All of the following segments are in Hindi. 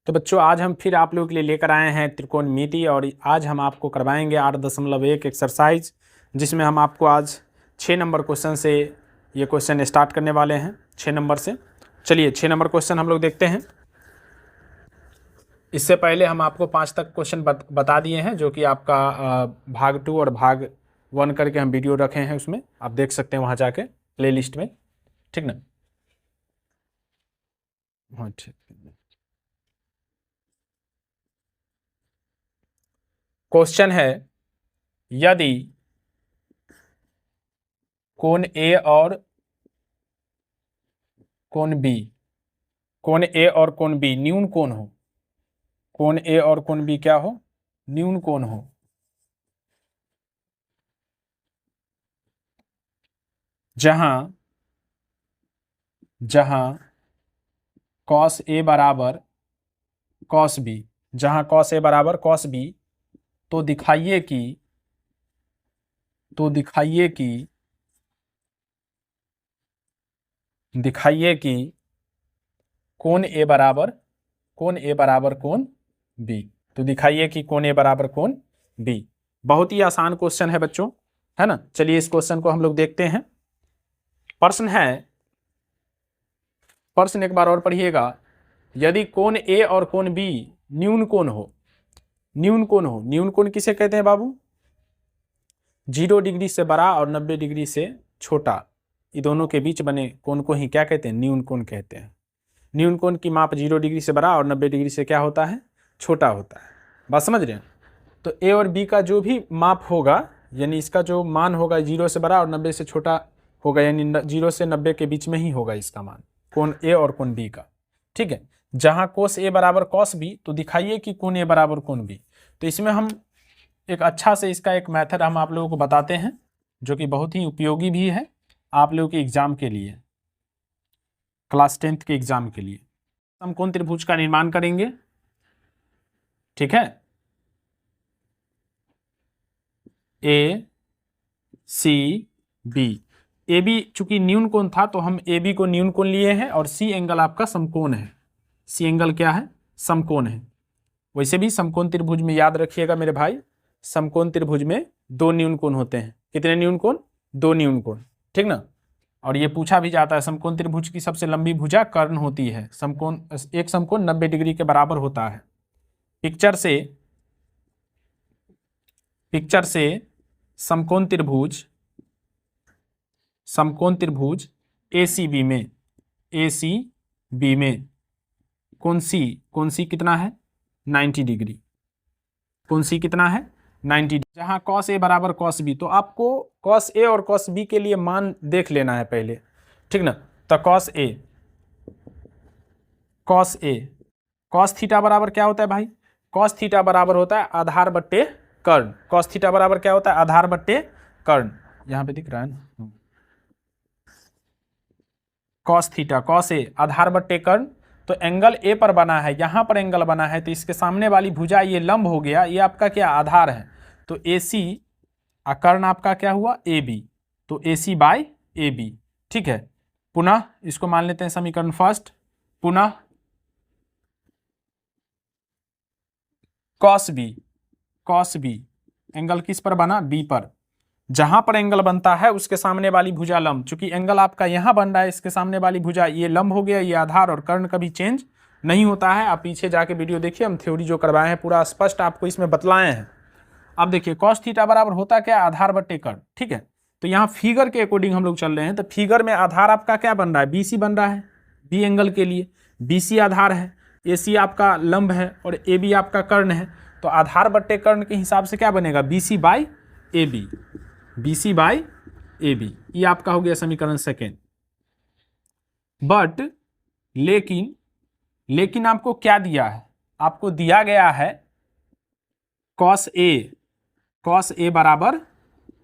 तो बच्चों आज हम फिर आप लोगों के लिए लेकर आए हैं त्रिकोणमिति, और आज हम आपको करवाएंगे 8.1 एक्सरसाइज, जिसमें हम आपको आज 6 नंबर क्वेश्चन से ये क्वेश्चन स्टार्ट करने वाले हैं। 6 नंबर से चलिए 6 नंबर क्वेश्चन हम लोग देखते हैं। इससे पहले हम आपको 5 तक क्वेश्चन बता दिए हैं, जो कि आपका भाग 2 और भाग 1 करके हम वीडियो रखे हैं, उसमें आप देख सकते हैं वहाँ जाके प्ले लिस्ट में, ठीक ना। हाँ ठीक। क्वेश्चन है, यदि कोण ए और कोण बी, कोण ए और कोण बी न्यून कोण हो, कोण ए और कोण बी क्या हो, न्यून कोण हो, जहां cos A बराबर cos B, जहां cos A बराबर cos B, तो दिखाइए कि कोण A बराबर कोण B, तो दिखाइए कि कोण A बराबर कोण B। बहुत ही आसान क्वेश्चन है बच्चों, है ना। चलिए इस क्वेश्चन को हम लोग देखते हैं। प्रश्न एक बार और पढ़िएगा। यदि कोण A और कोण B न्यून कोण हो, न्यून कोण किसे कहते हैं बाबू? 0 डिग्री से बड़ा और 90 डिग्री से छोटा, ये दोनों के बीच बने कोण को ही क्या कहते हैं? न्यून कोण कहते हैं। न्यून कोण की माप 0 डिग्री से बड़ा और 90 डिग्री से क्या होता है? छोटा होता है। बात समझ रहे हैं? तो ए और बी का जो भी माप होगा, यानी इसका जो मान होगा 0 से बड़ा और 90 से छोटा होगा, यानी 0 से 90 के बीच में ही होगा इसका मान, कोण ए और कोण बी का, ठीक है। जहां cos A बराबर cos B, तो दिखाइए कि कोण A बराबर कोण B। तो इसमें हम एक अच्छा से इसका एक मेथड हम आप लोगों को बताते हैं, जो कि बहुत ही उपयोगी भी है आप लोगों के एग्जाम के लिए, क्लास 10th के एग्जाम के लिए। हम कोण त्रिभुज का निर्माण करेंगे, ठीक है। A C B, A B चूंकि न्यून कोण था तो हम ए बी को न्यून कोण लिए हैं, और सी एंगल आपका समकोण है। सी एंगल क्या है? समकोण है। वैसे भी समकोण त्रिभुज में याद रखिएगा मेरे भाई, समकोण त्रिभुज में 2 न्यून कोण होते हैं। कितने न्यून कोण? 2 न्यून कोण, ठीक ना। और ये पूछा भी जाता है, समकोण त्रिभुज की सबसे लंबी भुजा कर्ण होती है। एक समकोण 90 डिग्री के बराबर होता है। पिक्चर से समकोण त्रिभुज ACB में कौन सी कितना है? 90 डिग्री। कौन सी कितना है? 90 डिग्री। जहां cos A बराबर cos B, तो आपको cos A और cos B के लिए मान देख लेना है पहले, ठीक ना। तो cos थीटा बराबर क्या होता है भाई? cos थीटा बराबर होता है आधार बट्टे कर्ण। cos थीटा बराबर क्या होता है? आधार बट्टे कर्ण। यहां पे दिख रहा है ना, cos थीटा, cos A आधार बट्टे कर्ण। तो एंगल A पर बना है, यहां पर एंगल बना है, तो इसके सामने वाली भुजा ये लंब हो गया, ये आपका क्या? आधार है। तो AC कर्ण आपका क्या हुआ? AB, तो AC बाय AB, ठीक है। पुनः इसको मान लेते हैं समीकरण फर्स्ट, पुनः cos B एंगल किस पर बना? B पर। जहां पर एंगल बनता है उसके सामने वाली भुजा लंब, चूंकि एंगल आपका यहां बन रहा है, इसके सामने वाली भुजा ये लंब हो गया, ये आधार, और कर्ण कभी चेंज नहीं होता है। आप पीछे जाके वीडियो देखिए, हम थ्योरी जो करवाए हैं पूरा स्पष्ट आपको इसमें बतलाए हैं। अब देखिए cos थीटा बराबर होता क्या? आधार बट्टे कर्ण, ठीक है। तो यहाँ फिगर के अकॉर्डिंग हम लोग चल रहे हैं, तो फिगर में आधार आपका क्या बन रहा है? BC बन रहा है। बी एंगल के लिए BC आधार है, AC आपका लंब है, और AB आपका कर्ण है। तो आधार बट्टे कर्ण के हिसाब से क्या बनेगा? BC बाय AB, ये आपका हो गया समीकरण सेकेंड। बट लेकिन आपको क्या दिया है? आपको दिया गया है cos A बराबर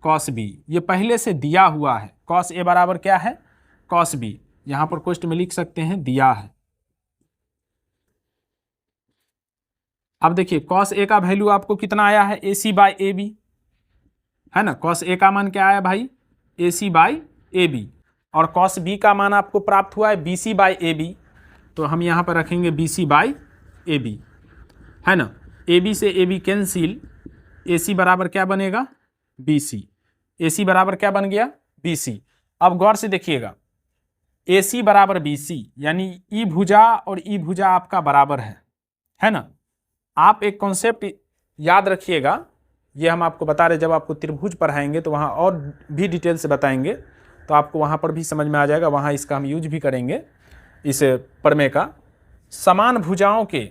cos B, ये पहले से दिया हुआ है। cos A बराबर क्या है? cos B, यहां पर क्वेश्चन में लिख सकते हैं, दिया है। अब देखिए cos A का वैल्यू आपको कितना आया है? AC बाय AB, है ना। cos A का मान क्या आया भाई? AC बाय AB, और cos B का मान आपको प्राप्त हुआ है BC बाय AB, तो हम यहाँ पर रखेंगे BC बाय ए बी, है ना। ए बी से ए बी कैंसिल, ए सी बराबर क्या बनेगा, बी सी। ए सी बराबर क्या बन गया, बी सी। अब गौर से देखिएगा, ए सी बराबर बी सी, यानी ई भुजा और ई भुजा आपका बराबर है ना। आप एक कॉन्सेप्ट याद रखिएगा, ये हम आपको बता रहे, जब आपको त्रिभुज पढ़ाएंगे तो वहाँ और भी डिटेल से बताएंगे, तो आपको वहाँ पर भी समझ में आ जाएगा, वहाँ इसका हम यूज भी करेंगे इस प्रमेय का। समान भुजाओं के,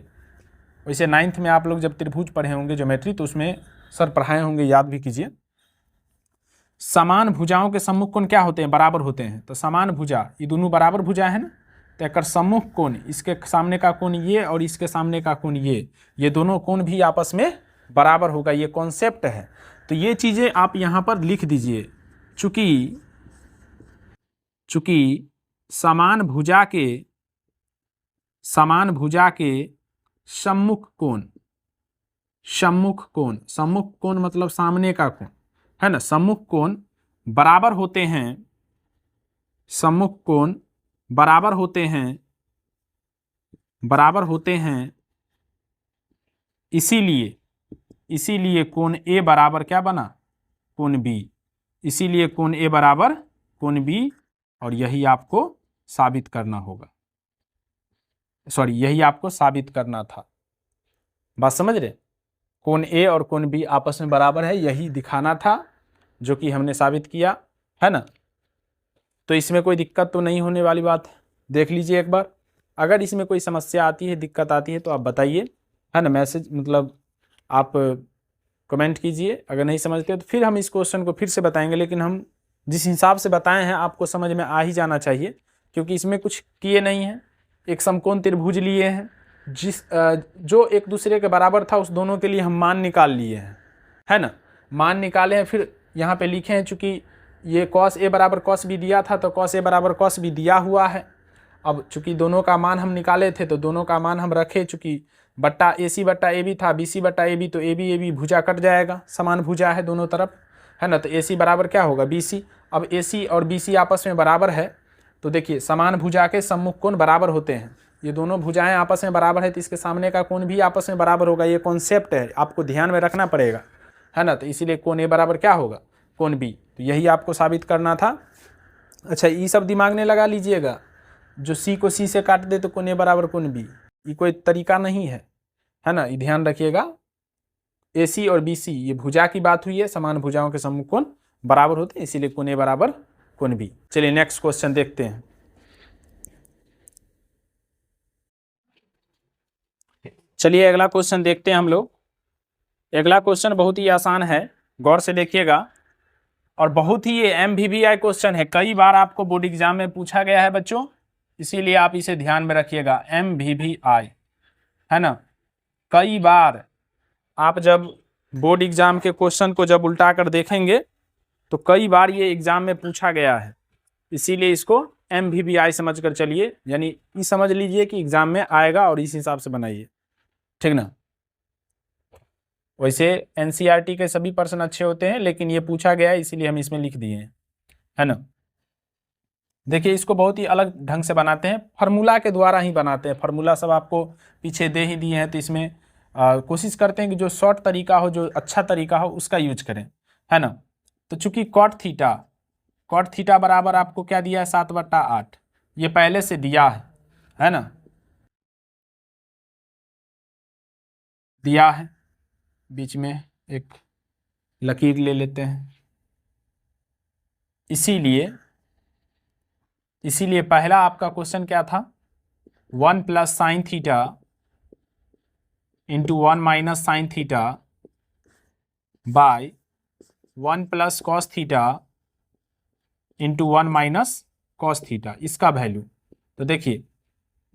वैसे 9th में आप लोग जब त्रिभुज पढ़े होंगे ज्योमेट्री, तो उसमें सर पढ़ाए होंगे, याद भी कीजिए। समान भुजाओं के सम्मुख कोण क्या होते हैं, बराबर होते हैं। तो समान भुजा, ये दोनों बराबर भुजा है ना, तो एक सम्मुख कोण, इसके सामने का कोण ये और इसके सामने का कोण ये दोनों कोण भी आपस में बराबर होगा, ये कॉन्सेप्ट है। तो ये चीजें आप यहां पर लिख दीजिए। चूंकि समान भुजा के सम्मुख कोण मतलब सामने का कोण, है ना। सम्मुख कोण बराबर होते हैं, इसीलिए कोण ए बराबर क्या बना, कोण बी। इसीलिए कोण ए बराबर कोण बी, और यही आपको साबित करना होगा, यही आपको साबित करना था। बात समझ रहे, कोण ए और कोण बी आपस में बराबर है, यही दिखाना था, जो कि हमने साबित किया, है ना। तो इसमें कोई दिक्कत तो नहीं होने वाली बात है, देख लीजिए एक बार। अगर इसमें कोई समस्या आती है, दिक्कत आती है, तो आप बताइए, है ना। मैसेज मतलब आप कमेंट कीजिए। अगर नहीं समझते तो फिर हम इस क्वेश्चन को फिर से बताएंगे, लेकिन हम जिस हिसाब से बताए हैं आपको समझ में आ ही जाना चाहिए, क्योंकि इसमें कुछ किए नहीं हैं। एक समकोण त्रिभुज लिए हैं, जो एक दूसरे के बराबर था, उस दोनों के लिए हम मान निकाल लिए हैं, है ना। मान निकाले हैं, फिर यहाँ पे लिखे हैं, चूंकि ये cos a बराबर cos b दिया था, तो cos a बराबर cos b दिया हुआ है। अब चूंकि दोनों का मान हम निकाले थे, तो दोनों का मान हम रखे, चूंकि बट्टा AC बट्टा AB था, BC बट्टा AB, तो AB भुजा कट जाएगा, समान भुजा है दोनों तरफ, है ना। तो AC बराबर क्या होगा, BC। अब AC और BC आपस में बराबर है, तो देखिए समान भुजा के सम्मुख कोण बराबर होते हैं, ये दोनों भुजाएं आपस में बराबर है, तो इसके सामने का कोण भी आपस में बराबर होगा। ये कॉन्सेप्ट है, आपको ध्यान में रखना पड़ेगा, है ना। तो इसीलिए कोण ए बराबर क्या होगा, कोण बी। तो यही आपको साबित करना था। अच्छा, ये सब दिमाग में लगा लीजिएगा, जो सी को सी से काट दे तो कोण ए बराबर कोण बी, ये कोई तरीका नहीं है ना। ये ध्यान रखिएगा, AC और BC ये भुजा की बात हुई है, समान भुजाओं के सम्मुख कोण बराबर होते हैं, इसीलिए कोण ए बराबर कोण बी। चलिए नेक्स्ट क्वेश्चन देखते हैं। चलिए अगला क्वेश्चन देखते हैं हम लोग। अगला क्वेश्चन बहुत ही आसान है, गौर से देखिएगा, और बहुत ही ये MVVI क्वेश्चन है, कई बार आपको बोर्ड एग्जाम में पूछा गया है बच्चों, इसीलिए आप इसे ध्यान में रखिएगा। MVVI, है ना। कई बार आप जब बोर्ड एग्जाम के क्वेश्चन को जब उल्टा कर देखेंगे, तो कई बार ये एग्जाम में पूछा गया है, इसीलिए इसको MVVI समझ कर चलिए, यानी ये समझ लीजिए कि एग्जाम में आएगा और इस हिसाब से बनाइए, ठीक ना। वैसे NCERT के सभी प्रश्न अच्छे होते हैं, लेकिन ये पूछा गया है, इसीलिए हम इसमें लिख दिए हैं, है ना। देखिए इसको बहुत ही अलग ढंग से बनाते हैं, फार्मूला के द्वारा ही बनाते हैं। फार्मूला सब आपको पीछे दे ही दिए हैं, तो इसमें कोशिश करते हैं कि जो शॉर्ट तरीका हो, जो अच्छा तरीका हो, उसका यूज करें, है ना। तो चूंकि कॉट थीटा बराबर आपको क्या दिया है, 7/8, ये पहले से दिया है ना, दिया है। बीच में एक लकीर ले लेते हैं, इसीलिए पहला आपका क्वेश्चन क्या था, 1 + sin θ × 1 - sin θ bye 1 + cos θ × 1 - cos θ, इसका वैल्यू। तो देखिए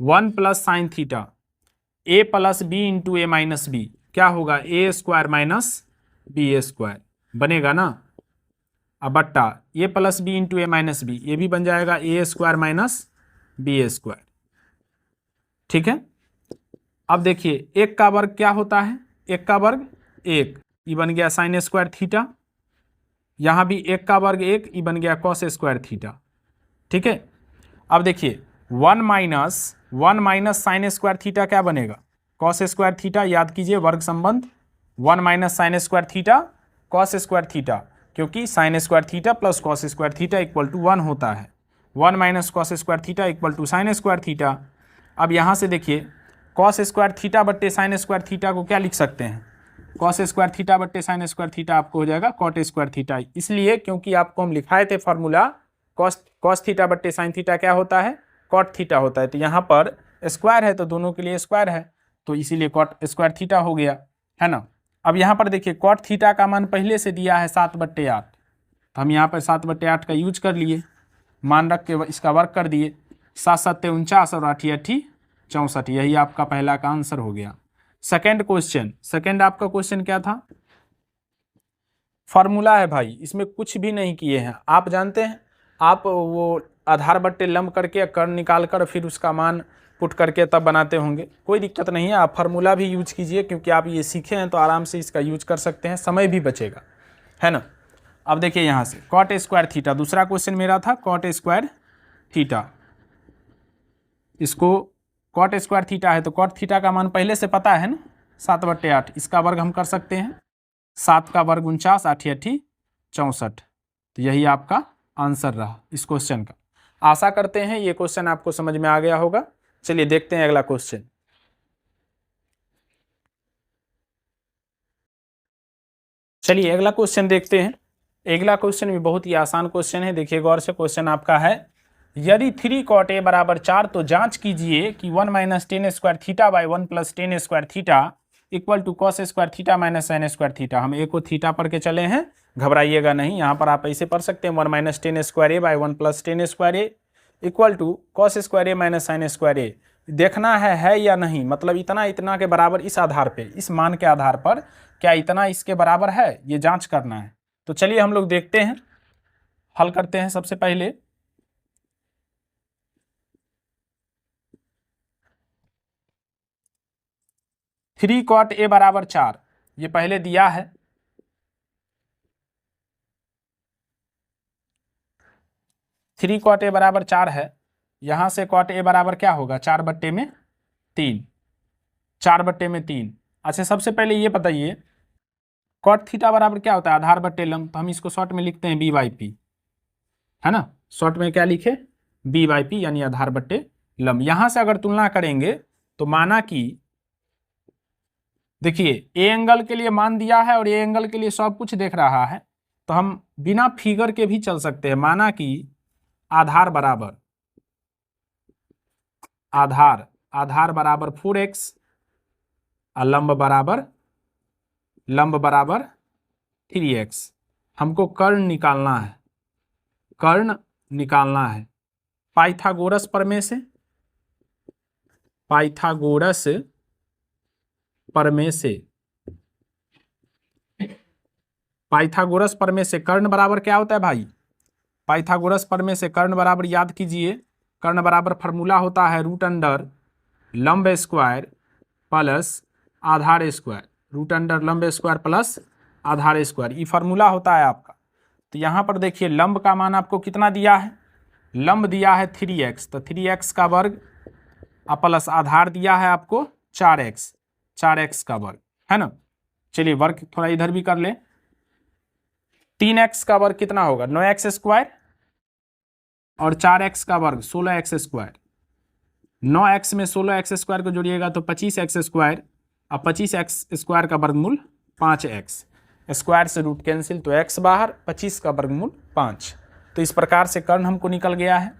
1 + sin θ, a + b × a - b क्या होगा, a² - b² बनेगा ना। अब बट्टा a + b × a - b, ये भी बन जाएगा a² - b², ठीक है। अब देखिए एक का वर्ग क्या होता है, एक का वर्ग 1, ये बन गया sin² θ, यहाँ भी एक का वर्ग 1, ये बन गया cos² θ, ठीक है। अब देखिए 1 - sin² θ क्या बनेगा, कॉस स्क्वायर थीटा, याद कीजिए वर्ग संबंध, 1 minus sine square theta cos square theta, क्योंकि sine square theta plus cos square theta equal to 1 होता है। 1 minus cos square theta equal to sine square theta. अब यहाँ से देखिए कॉस स्क्वायर थीटा बट्टे साइन स्क्वायर थीटा को क्या लिख सकते हैं, कॉस स्क्वायर थीटा बट्टे साइन स्क्वायर थीटा आपको हो जाएगा कॉट स्क्वायर थीटा, इसलिए क्योंकि आपको हम लिखाए थे फॉर्मूला कॉस थीटा बट्टे साइन थीटा क्या होता है, कॉट थीटा होता है। तो यहाँ पर स्क्वायर है तो दोनों के लिए स्क्वायर है, तो इसीलिए कॉट स्क्वायर थीटा हो गया, है ना। अब यहाँ पर देखिए कॉट थीटा का मान पहले से दिया है 7/8, तो हम यहाँ पर 7/8 का यूज कर लिए, मान रख के इसका वर्क कर दिए, 7 7 49 और 8 8 64, यही आपका पहला का आंसर हो गया। सेकेंड क्वेश्चन, सेकेंड आपका क्वेश्चन क्या था, फॉर्मूला है भाई, इसमें कुछ भी नहीं किए हैं। आप जानते हैं, आप वो आधार बट्टे लंब करके कर्ण निकाल कर फिर उसका मान पुट करके तब बनाते होंगे, कोई दिक्कत नहीं है, आप फार्मूला भी यूज कीजिए, क्योंकि आप ये सीखे हैं तो आराम से इसका यूज कर सकते हैं, समय भी बचेगा, है ना। अब देखिए यहाँ से कॉट स्क्वायर थीटा, दूसरा क्वेश्चन मेरा था कॉट स्क्वायर थीटा, इसको कॉट स्क्वायर थीटा है तो कॉट थीटा का मान पहले से पता है ना, 7/8, इसका वर्ग हम कर सकते हैं, 7 का वर्ग 49, 8 8 64, तो यही आपका आंसर रहा इस क्वेश्चन का। आशा करते हैं ये क्वेश्चन आपको समझ में आ गया होगा। चलिए देखते हैं अगला क्वेश्चन। चलिए अगला क्वेश्चन देखते हैं। अगला क्वेश्चन भी बहुत ही आसान क्वेश्चन है, देखिए गौर से। क्वेश्चन आपका है, यदि 3 cot a बराबर 4 तो जांच कीजिए कि 1 minus tan square theta by 1 plus tan square theta equal to cos square theta minus sine square theta. हम ए को थीटा पढ़ के चले हैं, घबराइएगा नहीं, यहाँ पर आप ऐसे पढ़ सकते हैं 1 minus tan square A by 1 plus tan square A equal to cos square A minus sine square A. देखना है या नहीं, मतलब इतना इतना के बराबर, इस आधार पे, इस मान के आधार पर क्या इतना इसके बराबर है, ये जांच करना है। तो चलिए हम लोग देखते हैं, हल करते हैं। सबसे पहले थ्री कॉट ए बराबर 4, ये पहले दिया है, थ्री कॉट ए बराबर 4 है, यहां से कॉट ए बराबर क्या होगा, 4/3, 4/3। अच्छा सबसे पहले ये बताइए कॉट थीटा बराबर क्या होता है, आधार बट्टे लंब, तो हम इसको शॉर्ट में लिखते हैं b/p, है ना। शॉर्ट में क्या लिखे, b/p, यानी आधार बट्टे लंब। यहां से अगर तुलना करेंगे तो माना कि देखिए ए एंगल के लिए मान दिया है और ए एंगल के लिए सब कुछ देख रहा है, तो हम बिना फिगर के भी चल सकते हैं। माना कि आधार बराबर आधार बराबर 4x और लंब बराबर 3x। हमको कर्ण निकालना है, पाइथागोरस प्रमेय से, पाइथागोरस प्रमेय से कर्ण बराबर क्या होता है भाई, पाइथागोरस प्रमेय से कर्ण बराबर, याद कीजिए, कर्ण बराबर फार्मूला होता है रूट अंडर लंब स्क्वायर प्लस आधार स्क्वायर, रूट अंडर लंब स्क्वायर प्लस आधार स्क्वायर, ये फार्मूला होता है आपका। तो यहाँ पर देखिए लंब का मान आपको कितना दिया है, लंब दिया है 3x, तो 3x का वर्ग प्लस आधार दिया है आपको 4x का वर्ग, है ना। चलिए वर्ग थोड़ा इधर भी कर ले, 3x का वर्ग कितना होगा, 9x स्क्वायर, और 4x का वर्ग 16x स्क्वायर, 9x में 16x स्क्वायर को जोड़िएगा तो 25x स्क्वायर, अब 25x स्क्वायर का वर्गमूल 5x, स्क्वायर से रूट कैंसिल तो x बाहर, 25 का वर्गमूल 5। तो इस प्रकार से कर्ण हमको निकल गया है।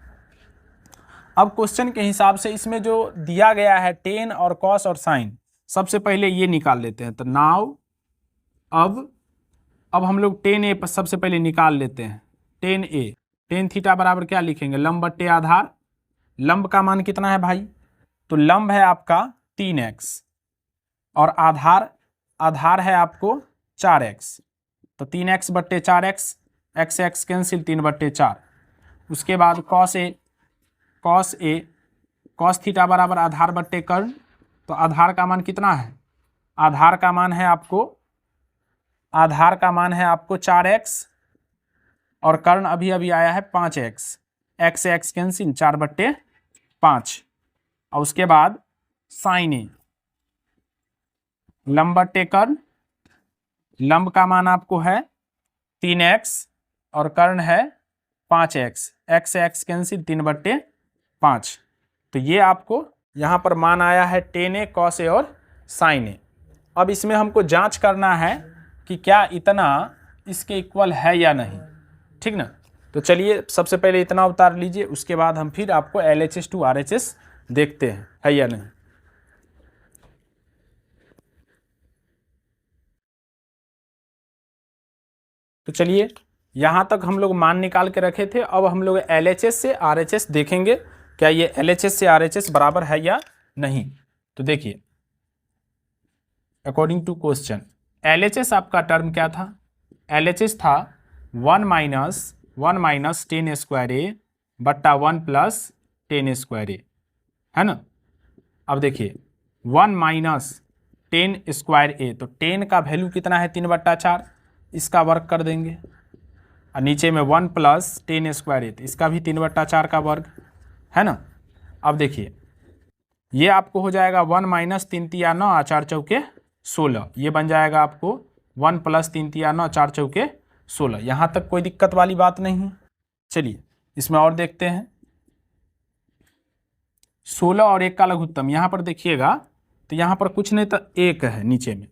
अब क्वेश्चन के हिसाब से इसमें जो दिया गया है टेन और कॉस और साइन, सबसे पहले ये निकाल लेते हैं। तो नाउ अब हम लोग टेन ए सबसे पहले निकाल लेते हैं। टेन ए, टेन थीटा बराबर क्या लिखेंगे, लंब बट्टे आधार, लंब का मान कितना है भाई, तो लंब है आपका 3x और आधार है आपको 4x, तो 3x बट्टे 4x, x कैंसिल, 3/4। उसके बाद कॉस थीटा बराबर आधार बट्टे कर्ण, तो आधार का मान कितना है, आधार का मान है आपको 4x और कर्ण अभी आया है 5x, x कैंसिल, 4/5। और उसके बाद साइन ए, लंब बट्टे कर्ण, लंब का मान आपको है 3x और कर्ण है 5x, x से x कैंसिल 3/5। तो ये आपको यहाँ पर मान आया है tan a cos a और sin a। अब इसमें हमको जांच करना है कि क्या इतना इसके इक्वल है या नहीं, ठीक ना। तो चलिए सबसे पहले इतना उतार लीजिए, उसके बाद हम फिर आपको LHS to RHS देखते हैं है या नहीं। तो चलिए यहां तक हम लोग मान निकाल के रखे थे, अब हम लोग LHS से RHS देखेंगे क्या ये LHS से RHS बराबर है या नहीं। तो देखिए अकॉर्डिंग टू क्वेश्चन LHS आपका टर्म क्या था, LHS था 1 माइनस 10 स्क्वायर ए बट्टा 1 प्लस 10 स्क्वायर ए, है ना। अब देखिए 1 माइनस 10 स्क्वायर ए, तो 10 का वैल्यू कितना है 3/4, इसका वर्ग कर देंगे, और नीचे में 1 प्लस 10 स्क्वायर ए, तो इसका भी 3/4 का वर्ग, है ना। अब देखिए ये आपको हो जाएगा 1 माइनस 3 तिया 9 और 4 चौके 16, ये बन जाएगा आपको 1 प्लस 3 तिया 9 4 चौके 16। यहाँ तक कोई दिक्कत वाली बात नहीं है। चलिए इसमें और देखते हैं, 16 और 1 का लघुत्तम, यहाँ पर देखिएगा तो यहाँ पर कुछ नहीं तो 1 है नीचे में,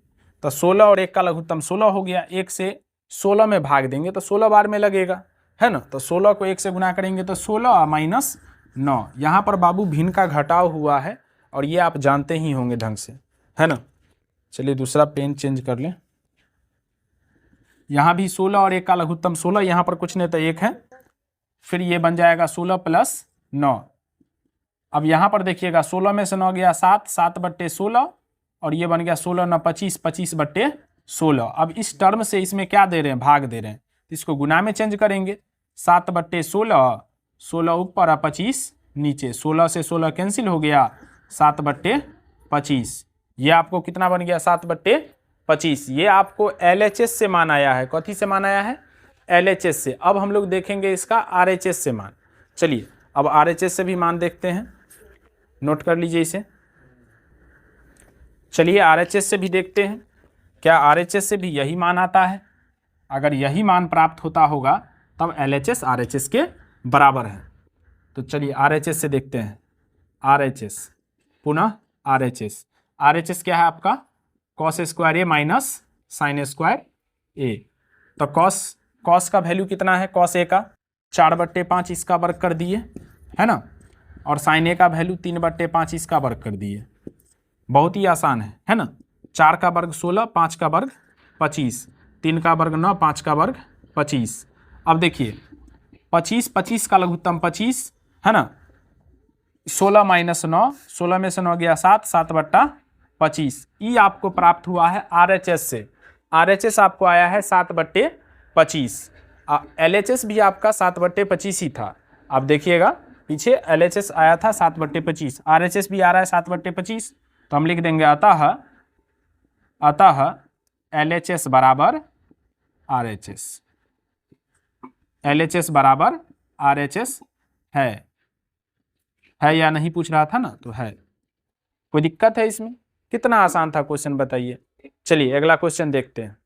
तो 16 और 1 का लघुत्तम 16 हो गया, 1 से 16 में भाग देंगे तो 16 बार में लगेगा, है ना। तो 16 को 1 से गुना करेंगे तो 16 माइनस 9, यहाँ पर बाबू भिन्न का घटाव हुआ है और ये आप जानते ही होंगे ढंग से, है ना। चलिए दूसरा पेन चेंज कर लें, यहाँ भी 16 और 1 का लघुत्तम 16, यहाँ पर कुछ नहीं तो 1 है, फिर ये बन जाएगा 16 प्लस 9। अब यहाँ पर देखिएगा 16 में से 9 गया 7, 7/16 और ये बन गया 16 9 25, 25/16। अब इस टर्म से इसमें क्या दे रहे हैं, भाग दे रहे हैं, तो इसको गुना में चेंज करेंगे, 7/16, 16 ऊपर और 25 नीचे, 16 से 16 कैंसिल हो गया, 7/25। ये आपको कितना बन गया 7/25। ये आपको LHS से मान आया है, कथी से मान आया है, LHS से। अब हम लोग देखेंगे इसका RHS से मान। चलिए अब RHS से भी मान देखते हैं, नोट कर लीजिए इसे। चलिए RHS से भी देखते हैं, क्या RHS से भी यही मान आता है। अगर यही मान प्राप्त होता होगा तब LHS RHS के बराबर है। तो चलिए RHS से देखते हैं, RHS पुनः RHS क्या है आपका, cos square A minus sine square ए। तो कॉस का वैल्यू कितना है, कॉस ए का 4/5 इसका वर्ग कर दिए, है ना, और साइन ए का वैल्यू 3/5 इसका वर्ग कर दिए। बहुत ही आसान है ना। 4 का वर्ग 16, 5 का वर्ग 25, 3 का वर्ग 9, 5 का वर्ग 25। अब देखिए 25 का लघुत्तम 25, है ना, 16 माइनस 9, 16 में से 9 गया 7, 7/25। ई आपको प्राप्त हुआ है RHS से, RHS आपको आया है 7/25। LHS भी आपका 7/25 ही था। आप देखिएगा पीछे LHS आया था 7/25, RHS भी आ रहा है 7/25। तो हम लिख देंगे अतः LHS बराबर RHS, LHS बराबर RHS है या नहीं पूछ रहा था ना, तो है। कोई दिक्कत है इसमें, कितना आसान था क्वेश्चन बताइए। चलिए अगला क्वेश्चन देखते हैं।